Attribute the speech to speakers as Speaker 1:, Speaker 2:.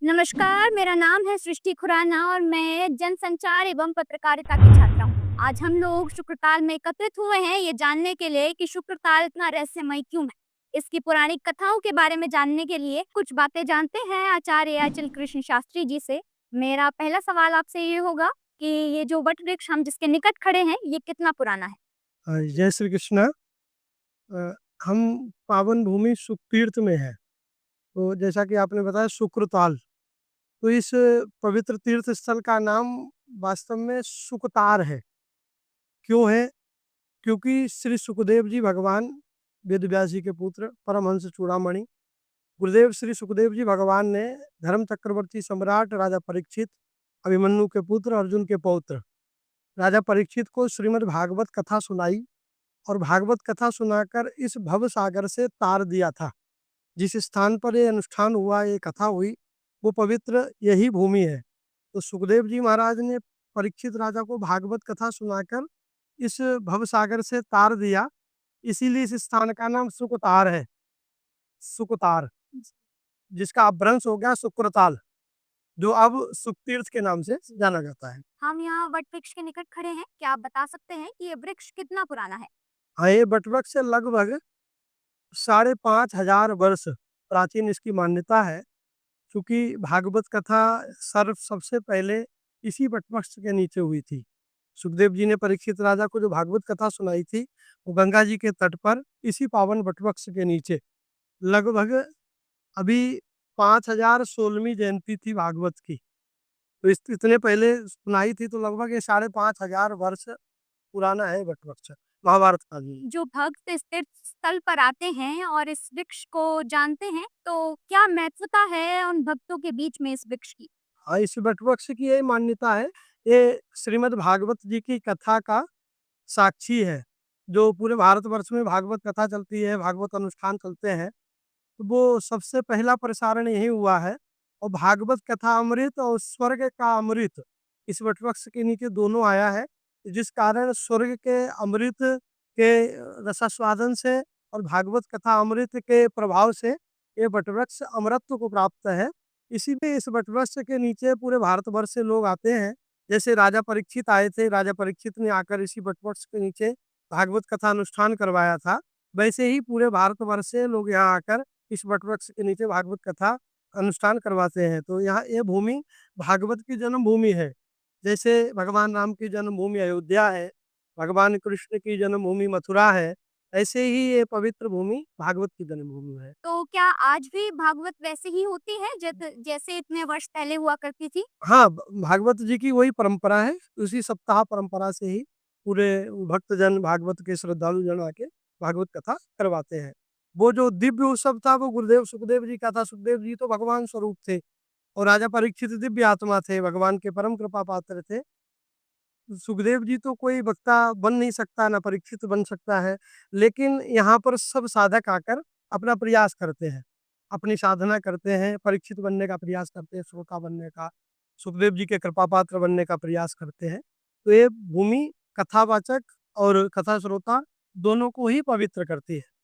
Speaker 1: नमस्कार, मेरा नाम है सृष्टि खुराना और मैं जनसंचार एवं पत्रकारिता की छात्रा हूँ। आज हम लोग शुक्रताल में एकत्रित हुए हैं ये जानने के लिए कि शुक्रताल इतना रहस्यमय क्यों है। इसकी पौराणिक कथाओं के बारे में जानने के लिए कुछ बातें जानते हैं आचार्य अचल कृष्ण शास्त्री जी से। मेरा पहला सवाल आपसे ये होगा कि ये जो वट वृक्ष हम जिसके निकट खड़े हैं, ये कितना पुराना है?
Speaker 2: जय श्री कृष्णा। अ, हम पावन भूमि सुखतीर्थ में हैं। तो जैसा कि आपने बताया शुक्रताल, तो इस पवित्र तीर्थ स्थल का नाम वास्तव में सुकतार है। क्यों है? क्योंकि श्री सुखदेव जी भगवान वेदव्यास जी के पुत्र परमहंस चूड़ामणि गुरुदेव श्री सुखदेव जी भगवान ने धर्म चक्रवर्ती सम्राट राजा परीक्षित, अभिमन्यु के पुत्र अर्जुन के पौत्र राजा परीक्षित को श्रीमद् भागवत कथा सुनाई और भागवत कथा सुनाकर इस भव सागर से तार दिया था। जिस स्थान पर ये अनुष्ठान हुआ, ये कथा हुई, वो पवित्र यही भूमि है। तो सुखदेव जी महाराज ने परीक्षित राजा को भागवत कथा सुनाकर इस भव सागर से तार दिया, इसीलिए इस स्थान का नाम सुकतार है। सुकतार, जिसका अपभ्रंश हो गया सुक्रताल, जो अब सुखतीर्थ के नाम से जाना जाता है।
Speaker 1: हम यहाँ वट वृक्ष के निकट खड़े हैं, क्या आप बता सकते हैं कि ये वृक्ष कितना पुराना है?
Speaker 2: हाँ, ये बटवृक्ष से लगभग 5,500 वर्ष प्राचीन इसकी मान्यता है। चूँकि भागवत कथा सर्व सबसे पहले इसी वटवृक्ष के नीचे हुई थी। सुखदेव जी ने परीक्षित राजा को जो भागवत कथा सुनाई थी, वो गंगा जी के तट पर इसी पावन वटवृक्ष के नीचे लगभग अभी 5,016वीं जयंती थी भागवत की। तो इस इतने पहले सुनाई थी, तो लगभग ये 5,500 वर्ष पुराना है वटवृक्ष, महाभारत काल में।
Speaker 1: जो भक्त इस तीर्थ स्थल पर आते हैं और इस वृक्ष को जानते हैं, तो क्या महत्वता है उन भक्तों के बीच में इस वृक्ष की?
Speaker 2: हाँ, इस वटवृक्ष की यही मान्यता है, ये श्रीमद् भागवत जी की कथा का साक्षी है। जो पूरे भारतवर्ष में भागवत कथा चलती है, भागवत अनुष्ठान चलते हैं, तो वो सबसे पहला प्रसारण यही हुआ है। और भागवत कथा अमृत और स्वर्ग का अमृत इस वटवृक्ष के नीचे दोनों आया है, जिस कारण स्वर्ग के अमृत के रसास्वादन से और भागवत कथा अमृत के प्रभाव से ये वटवृक्ष अमरत्व को प्राप्त है। इसीलिए इस वटवृक्ष के नीचे पूरे भारतवर्ष से लोग आते हैं। जैसे राजा परीक्षित आए थे, राजा परीक्षित ने आकर इसी वटवृक्ष के नीचे भागवत कथा अनुष्ठान करवाया था। वैसे ही पूरे भारतवर्ष से लोग यहाँ आकर इस वटवृक्ष के नीचे भागवत कथा अनुष्ठान करवाते हैं। तो यहाँ ये भूमि भागवत की जन्मभूमि है। जैसे भगवान राम की जन्मभूमि अयोध्या है, भगवान कृष्ण की जन्मभूमि मथुरा है, ऐसे ही ये पवित्र भूमि भागवत की जन्मभूमि है।
Speaker 1: तो क्या आज भी भागवत वैसे ही होती है जैसे इतने वर्ष पहले हुआ करती थी?
Speaker 2: हाँ, भागवत जी की वही परंपरा है, उसी सप्ताह परंपरा से ही पूरे भक्तजन, भागवत के श्रद्धालु जन आके भागवत कथा करवाते हैं। वो जो दिव्य उत्सव था, वो गुरुदेव सुखदेव जी का था। सुखदेव जी तो भगवान स्वरूप थे और राजा परीक्षित दिव्य आत्मा थे, भगवान के परम कृपा पात्र थे। सुखदेव जी तो कोई वक्ता बन नहीं सकता, ना परीक्षित बन सकता है, लेकिन यहाँ पर सब साधक आकर अपना प्रयास करते हैं, अपनी साधना करते हैं, परीक्षित बनने का प्रयास करते हैं, श्रोता बनने का, सुखदेव जी के कृपा पात्र बनने का प्रयास करते हैं। तो ये भूमि कथावाचक और कथा श्रोता दोनों को ही पवित्र करती है।